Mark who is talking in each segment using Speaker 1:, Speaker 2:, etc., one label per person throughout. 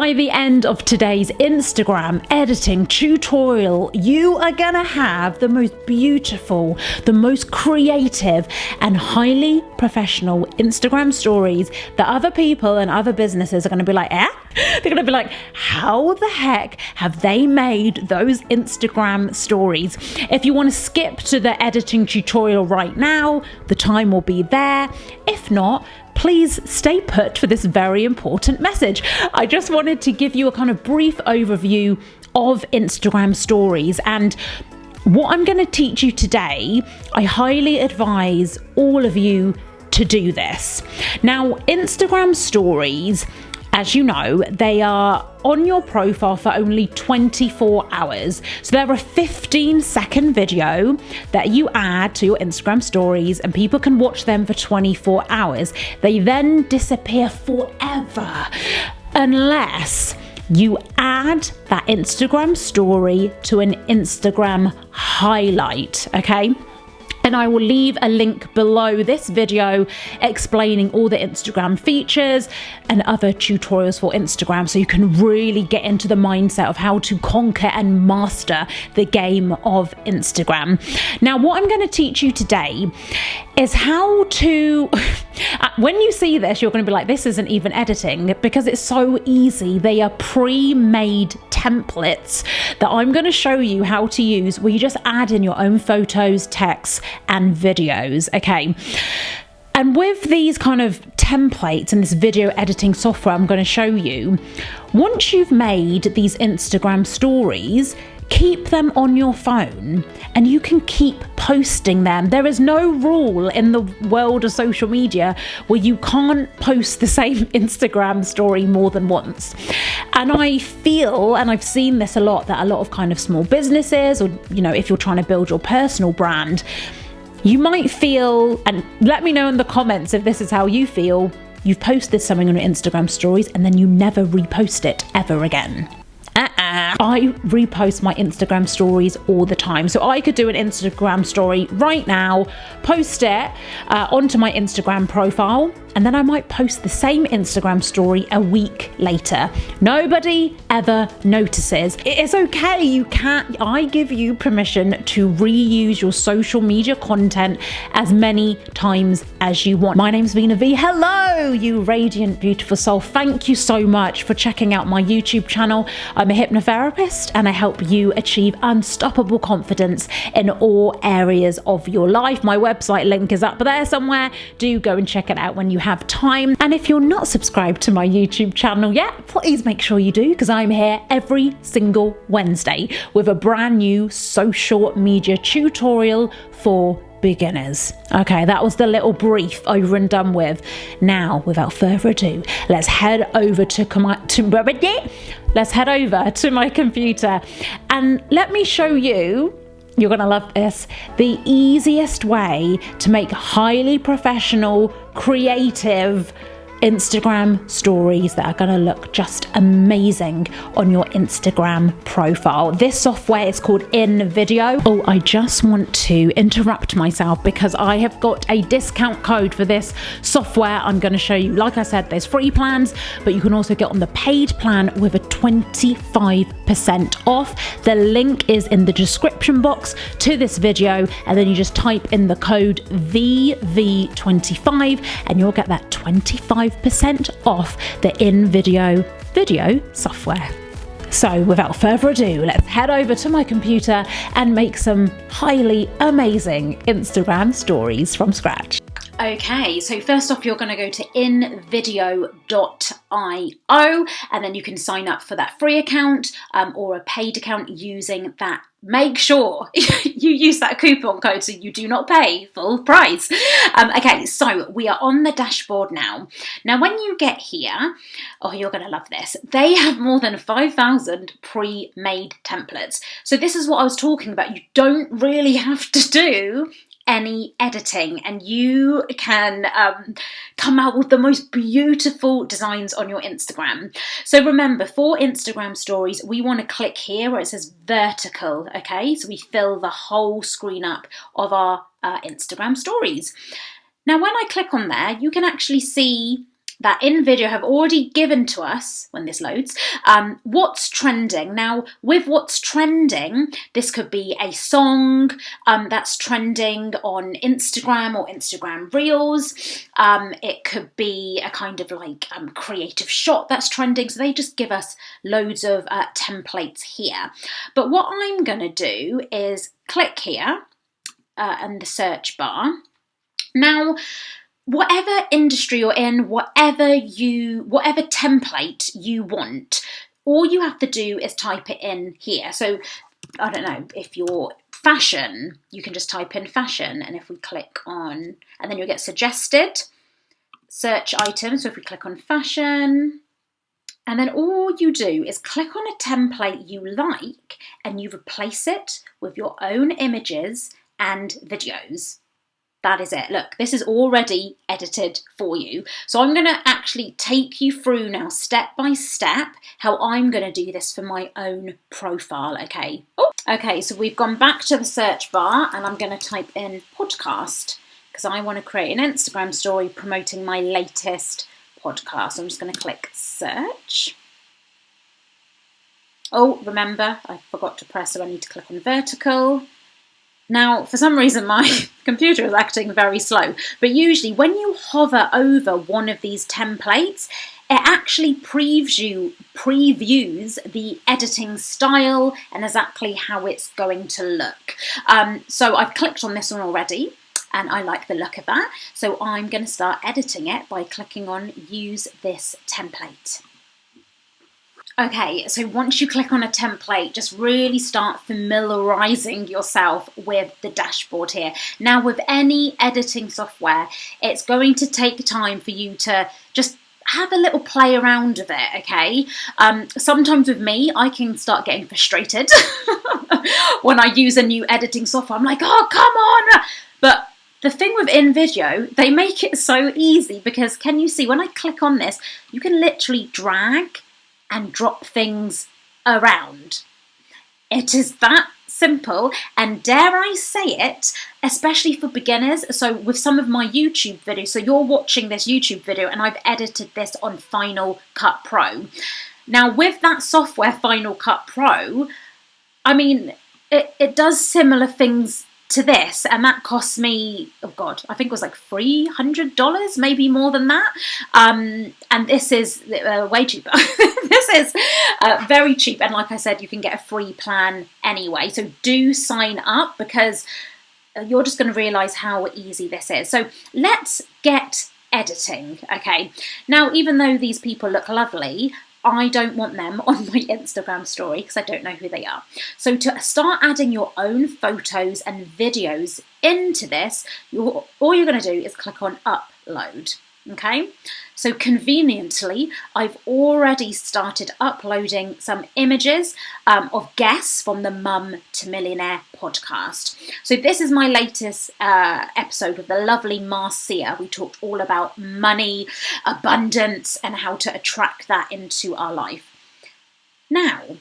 Speaker 1: By the end of today's Instagram editing tutorial, you are gonna have the most beautiful, the most creative and highly professional Instagram stories that other people and other businesses are gonna be like, eh? They're gonna be like, how the heck have they made those Instagram stories? If you wanna skip to the editing tutorial right now, the time will be there. If not, please stay put for this very important message. I just wanted to give you a kind of brief overview of Instagram stories, and what I'm going to teach you today, I highly advise all of you to do this. Now, Instagram stories, as you know, they are on your profile for only 24 hours. So they're a 15-second video that you add to your Instagram stories and people can watch them for 24 hours. They then disappear forever unless you add that Instagram story to an Instagram highlight, okay? And I will leave a link below this video explaining all the Instagram features and other tutorials for Instagram, so you can really get into the mindset of how to conquer and master the game of Instagram. Now, what I'm going to teach you today is how to, when you see this, you're going to be like, this isn't even editing, because it's so easy. They are pre-made templates that I'm going to show you how to use, where you just add in your own photos, texts, and videos, okay? And with these kind of templates and this video editing software I'm going to show you, once you've made these Instagram stories, keep them on your phone and you can keep posting them. There is no rule in the world of social media where you can't post the same Instagram story more than once. And I feel, and I've seen this a lot, that a lot of kind of small businesses, or, you know, if you're trying to build your personal brand, you might feel, and let me know in the comments if this is how you feel, you've posted something on your Instagram stories and then you never repost it ever again. I repost my Instagram stories all the time. So I could do an Instagram story right now, post it onto my Instagram profile, and then I might post the same Instagram story a week later. Nobody ever notices. It is okay. You can't, I give you permission to reuse your social media content as many times as you want. My name's Veena V. Hello, you radiant, beautiful soul. Thank you so much for checking out my YouTube channel. I'm a hypnotherapist and I help you achieve unstoppable confidence in all areas of your life. My website link is up there somewhere. Do go and check it out when you have time. And if you're not subscribed to my YouTube channel yet, please make sure you do, because I'm here every single Wednesday with a brand new social media tutorial for beginners. Okay, that was the little brief over and done with. Now, without further ado, let's head over to my computer and let me show you, you're gonna love this, the easiest way to make highly professional, creative Instagram stories that are going to look just amazing on your Instagram profile. This software is called INVIDEO. Oh, I just want to interrupt myself because I have got a discount code for this software I'm going to show you. Like I said, there's free plans, but you can also get on the paid plan with a 25% off. The link is in the description box to this video, and then you just type in the code VV25 and you'll get that 25% off the INVIDEO video software. So without further ado, let's head over to my computer and make some highly amazing Instagram stories from scratch. Okay, so first off, you're going to go to invideo.io and then you can sign up for that free account or a paid account using that. Make sure you use that coupon code so you do not pay full price. Okay, so we are on the dashboard now. Now, when you get here, oh, you're going to love this. They have more than 5,000 pre-made templates. So this is what I was talking about. You don't really have to do any editing, and you can come out with the most beautiful designs on your Instagram. So remember, for Instagram stories, we want to click here where it says vertical, okay? So we fill the whole screen up of our Instagram stories. Now, when I click on there, you can actually see that INVIDEO have already given to us, when this loads, what's trending. Now, with what's trending, this could be a song that's trending on Instagram or Instagram Reels. It could be a kind of like creative shot that's trending. So they just give us loads of templates here. But what I'm going to do is click here in the search bar. Now, whatever industry you're in, whatever template you want, all you have to do is type it in here. So I don't know, if you're fashion, you can just type in fashion, and if we click on, and then you'll get suggested search items. So if we click on fashion, and then all you do is click on a template you like and you replace it with your own images and videos. That is it. Look, this is already edited for you. So I'm going to actually take you through now, step by step, how I'm going to do this for my own profile, okay? Oh, okay, so we've gone back to the search bar and I'm going to type in podcast because I want to create an Instagram story promoting my latest podcast. So I'm just going to click search. Oh, remember, I forgot to press, so I need to click on vertical. Now, for some reason, my computer is acting very slow, but usually when you hover over one of these templates, it actually previews the editing style and exactly how it's going to look. So I've clicked on this one already, and I like the look of that. So I'm going to start editing it by clicking on Use This Template. Okay, so once you click on a template, just really start familiarising yourself with the dashboard here. Now, with any editing software, it's going to take time for you to just have a little play around with it, okay? Sometimes with me, I can start getting frustrated when I use a new editing software. I'm like, oh, come on! But the thing with INVIDEO, they make it so easy because can you see, when I click on this, you can literally drag and drop things around. It is that simple, and dare I say it, especially for beginners. So with some of my YouTube videos, so you're watching this YouTube video and I've edited this on Final Cut Pro. Now with that software, Final Cut Pro, I mean, it does similar things to this, and that cost me, oh god, I think it was like $300, maybe more than that. And this is way cheaper. This is very cheap, and like I said, you can get a free plan anyway. So do sign up because you're just going to realise how easy this is. So let's get editing. Okay, now even though these people look lovely, I don't want them on my Instagram story because I don't know who they are. So to start adding your own photos and videos into this, all you're going to do is click on upload. Okay, so conveniently, I've already started uploading some images of guests from the Mum to Millionaire podcast. So this is my latest episode with the lovely Marcia. We talked all about money, abundance, and how to attract that into our life. Now,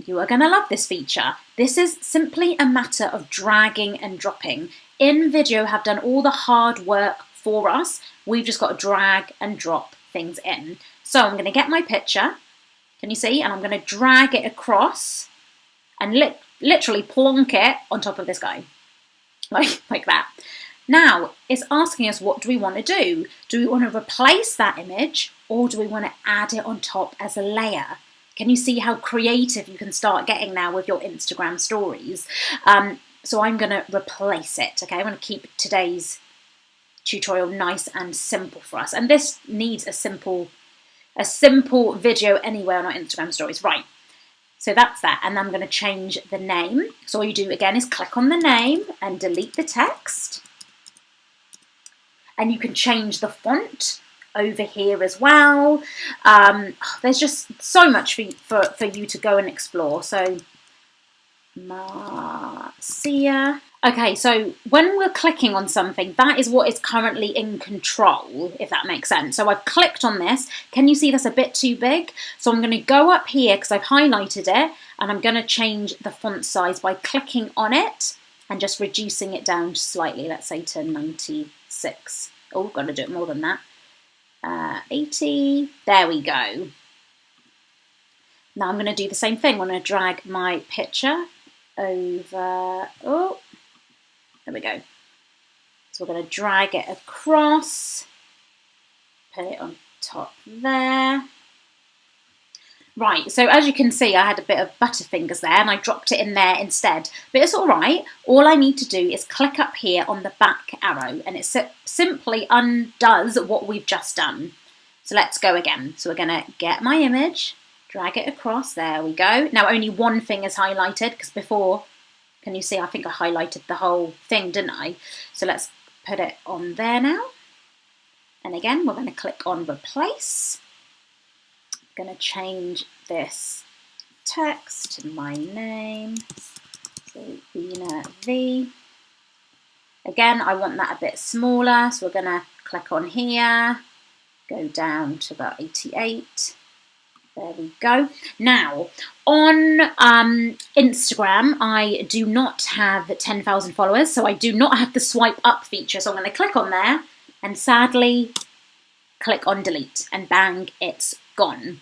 Speaker 1: you are going to love this feature. This is simply a matter of dragging and dropping. INVIDEO have done all the hard work for us. We've just got to drag and drop things in. So I'm going to get my picture, can you see? And I'm going to drag it across and literally plonk it on top of this guy, like that. Now it's asking us, what do we want to do? Do we want to replace that image or do we want to add it on top as a layer? Can you see how creative you can start getting now with your Instagram stories? So I'm going to replace it. Okay, I'm going to keep today's tutorial nice and simple for us, and this needs a simple video anyway on our Instagram stories, right? So that's that, and I'm going to change the name. So all you do again is click on the name and delete the text, and you can change the font over here as well. There's just so much for you to go and explore. So Marcia. Okay, so when we're clicking on something, that is what is currently in control, if that makes sense. So I've clicked on this. Can you see that's a bit too big? So I'm going to go up here because I've highlighted it, and I'm going to change the font size by clicking on it and just reducing it down slightly. Let's say to 96. Oh, got to do it more than that. 80. There we go. Now I'm going to do the same thing. I'm going to drag my picture over. Oh, there we go. So we're going to drag it across, put it on top there. Right, so as you can see, I had a bit of Butterfingers there and I dropped it in there instead. But it's all right. All I need to do is click up here on the back arrow and it simply undoes what we've just done. So let's go again. So we're going to get my image, drag it across. There we go. Now only one thing is highlighted because before, can you see, I think I highlighted the whole thing, didn't I? So let's put it on there now. And again, we're going to click on replace. Going to change this text to my name, so Veena V. Again, I want that a bit smaller, so we're going to click on here, go down to about 88. There we go. Now, on Instagram, I do not have 10,000 followers, so I do not have the swipe up feature. So I'm going to click on there and sadly click on delete and bang, it's gone.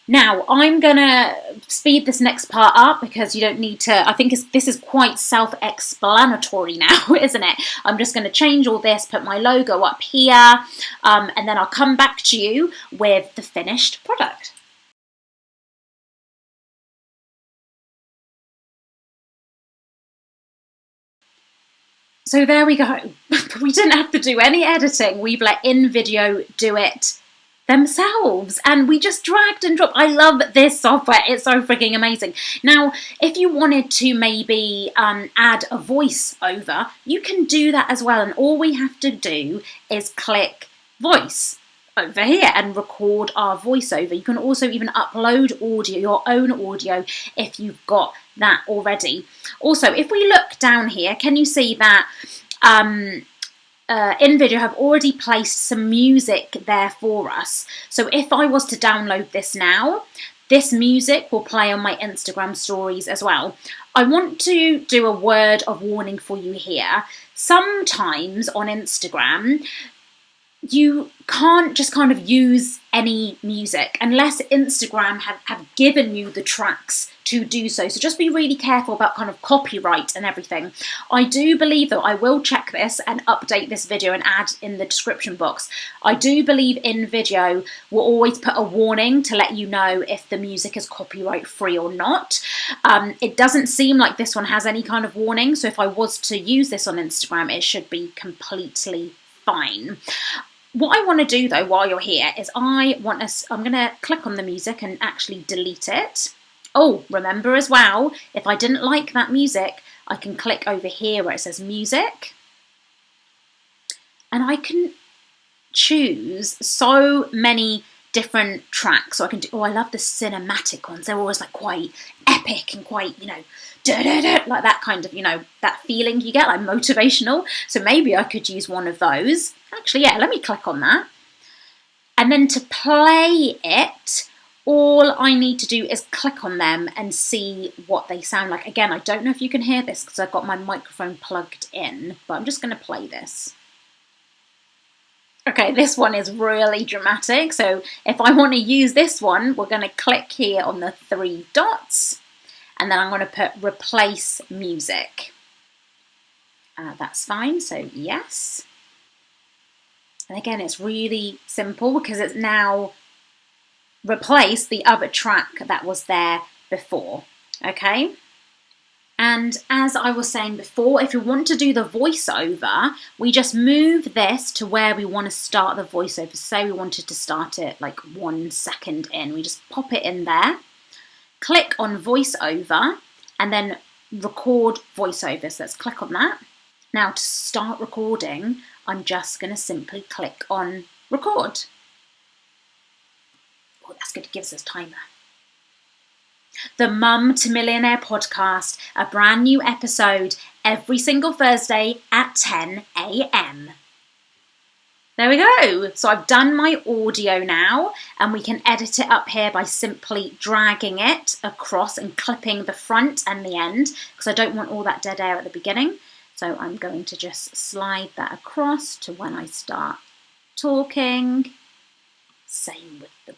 Speaker 1: Now I'm gonna speed this next part up because you don't need to, I think this is quite self-explanatory now, isn't it? I'm just gonna change all this, put my logo up here, and then I'll come back to you with the finished product. So there we go. We didn't have to do any editing. We've let INVIDEO do it themselves and we just dragged and dropped. I love this software. It's so freaking amazing. Now, if you wanted to maybe add a voiceover, you can do that as well. And all we have to do is click voice over here and record our voiceover. You can also even upload audio, your own audio, if you've got that already. Also, if we look down here, can you see that INVIDEO have already placed some music there for us. So if I was to download this now, this music will play on my Instagram stories as well. I want to do a word of warning for you here. Sometimes on Instagram, you can't just kind of use any music unless Instagram have given you the tracks to do so. So just be really careful about kind of copyright and everything. I do believe, though, I will check this and update this video and add in the description box. I do believe INVIDEO will always put a warning to let you know if the music is copyright free or not. It doesn't seem like this one has any kind of warning. So if I was to use this on Instagram, it should be completely fine. What I want to do though while you're here is I'm going to click on the music and actually delete it. Oh, remember as well, if I didn't like that music, I can click over here where it says music. And I can choose so many different tracks. So I can do, oh, I love the cinematic ones. They're always like quite epic and quite, you know, like that kind of, you know, that feeling you get, like motivational. So maybe I could use one of those. Actually, yeah, let me click on that. And then to play it, all I need to do is click on them and see what they sound like. Again, I don't know if you can hear this because I've got my microphone plugged in, but I'm just going to play this. Okay, this one is really dramatic. So if I want to use this one, we're going to click here on the 3 dots. And then I'm going to put replace music. That's fine, so yes. And again, it's really simple because it's now replaced the other track that was there before, okay? And as I was saying before, if you want to do the voiceover, we just move this to where we want to start the voiceover. Say we wanted to start it like 1 second in. We just pop it in there. Click on voiceover and then record voiceover. So let's click on that. Now to start recording, I'm just going to simply click on record. Oh, that's good. It gives us timer. The Mum to Millionaire podcast, a brand new episode every single Thursday at 10 a.m. There we go. So I've done my audio now and we can edit it up here by simply dragging it across and clipping the front and the end because I don't want all that dead air at the beginning. So I'm going to just slide that across to when I start talking.
Speaker 2: Same with the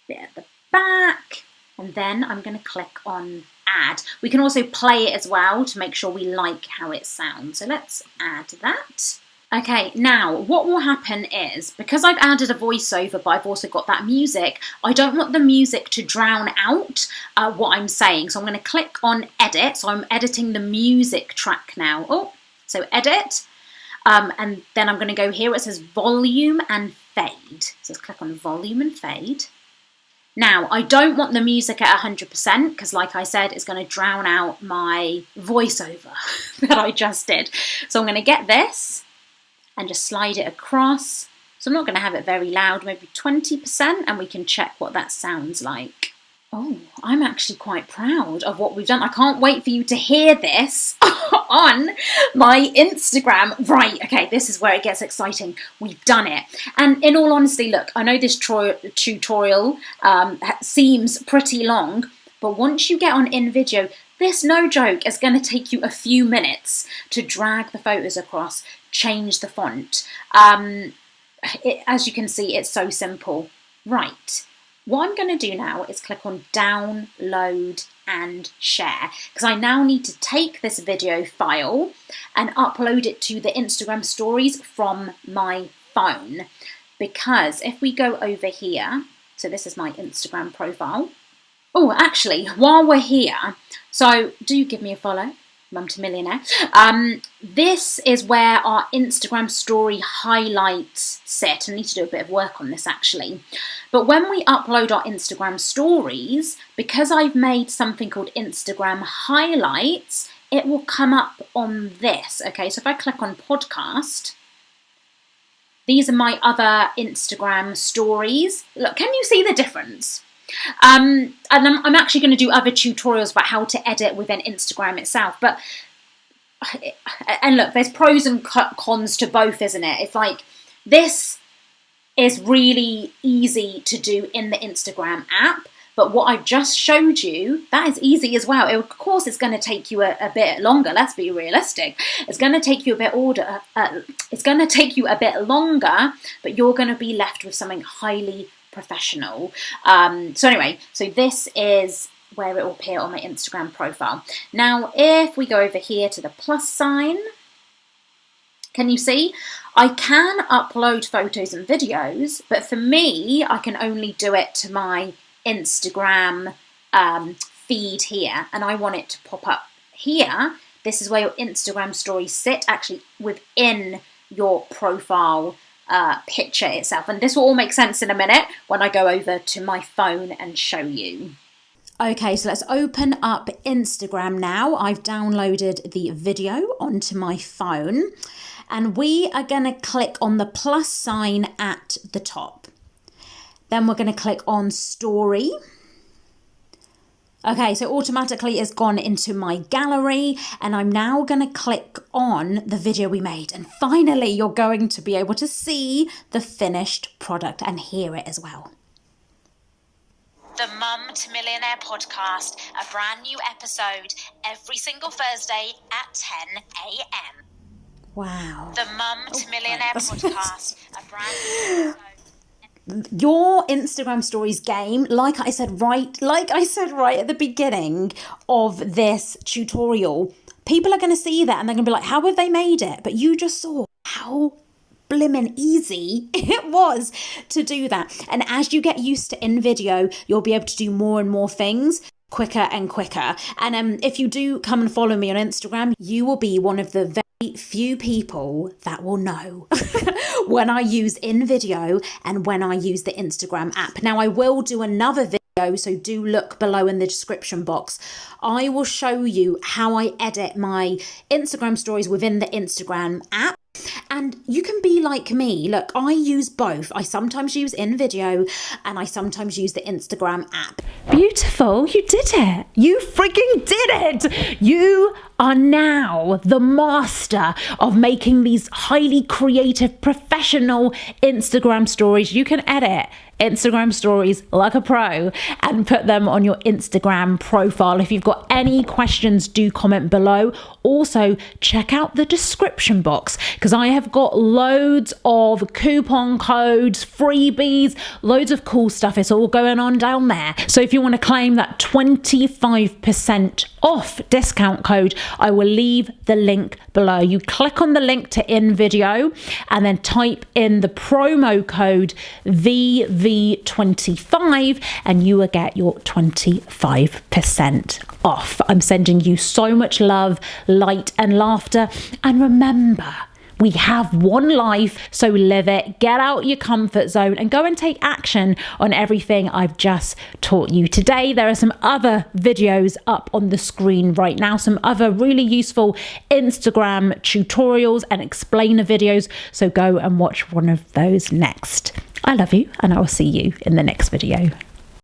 Speaker 2: bit at the back. And then I'm going to click on add. We can also play it as well to make sure we like how it sounds. So let's add that. Okay, now what will happen is, because I've added a voiceover, but I've also got that music, I don't want the music to drown out what I'm saying. So I'm going to click on edit. So I'm editing the music track now. Oh, so edit. And then I'm going to go here. It says volume and fade. So let's click on volume and fade. Now, I don't want the music at 100% because, like I said, it's going to drown out my voiceover that I just did. So I'm going to get this and just slide it across. So I'm not going to have it very loud, maybe 20%, and we can check what that sounds like. Oh, I'm actually quite proud of what we've done. I can't wait for you to hear this on my Instagram. Right, okay, this is where it gets exciting. We've done it. And in all honesty, look, I know this tutorial seems pretty long, but once you get on INVIDEO, this, no joke, is going to take you a few minutes to drag the photos across, change the font. As you can see, it's so simple. Right. What I'm going to do now is click on download and share, because I now need to take this video file and upload it to the Instagram stories from my phone. Because if we go over here, so this is my Instagram profile. Oh, actually, while we're here, so do give me a follow. Mum to Millionaire. This is where our Instagram story highlights sit. I need to do a bit of work on this actually. But when we upload our Instagram stories, because I've made something called Instagram highlights, it will come up on this. Okay, so if I click on podcast, these are my other Instagram stories. Look, can you see the difference? And I'm actually going to do other tutorials about how to edit within Instagram itself. But, and look, there's pros and cons to both, isn't it? It's like, this is really easy to do in the Instagram app. But what I've just showed you, that is easy as well. Of course, it's going to take you a bit longer. Let's be realistic. It's going to take you a bit longer, but you're going to be left with something highly professional. So anyway, so this is where it will appear on my Instagram profile. Now, if we go over here to the plus sign, can you see? I can upload photos and videos, but for me, I can only do it to my Instagram feed here, and I want it to pop up here. This is where your Instagram stories sit, actually within your profile picture itself. And this will all make sense in a minute when I go over to my phone and show you. Okay, so let's open up Instagram now. I've downloaded the video onto my phone, and we are going to click on the plus sign at the top. Then we're going to click on story. Okay, so automatically it's gone into my gallery, and I'm now going to click on the video we made. And finally, you're going to be able to see the finished product and hear it as well. The Mum to Millionaire podcast, a brand new episode every single Thursday at 10 a.m. Wow. The Mum to Millionaire podcast, a brand new episode. Your Instagram stories game, like I said right at the beginning of this tutorial, people are going to see that and they're going to be like, how have they made it? But you just saw how blimmin' easy it was to do that. And as you get used to InVideo, you'll be able to do more and more things quicker and quicker. And if you do come and follow me on Instagram, you will be one of the very few people that will know when I use InVideo and when I use the Instagram app. Now, I will do another video, so do look below in the description box. I will show you how I edit my Instagram stories within the Instagram app. And you can be like me. Look, I use both. I sometimes use InVideo and I sometimes use the Instagram app.
Speaker 1: Beautiful. You did it. You freaking did it. You are now the master of making these highly creative, professional Instagram stories. You can edit Instagram stories like a pro and put them on your Instagram profile. If you've got any questions, do comment below. Also, check out the description box because I have got loads of coupon codes, freebies, loads of cool stuff. It's all going on down there. So if you want to claim that 25% off discount code, I will leave the link below. You click on the link to INVIDEO and then type in the promo code VV25 and you will get your 25% off. I'm sending you so much love, light and laughter. And remember, we have one life, so live it. Get out your comfort zone and go and take action on everything I've just taught you today. There are some other videos up on the screen right now, some other really useful Instagram tutorials and explainer videos. So go and watch one of those next. I love you and I will see you in the next video.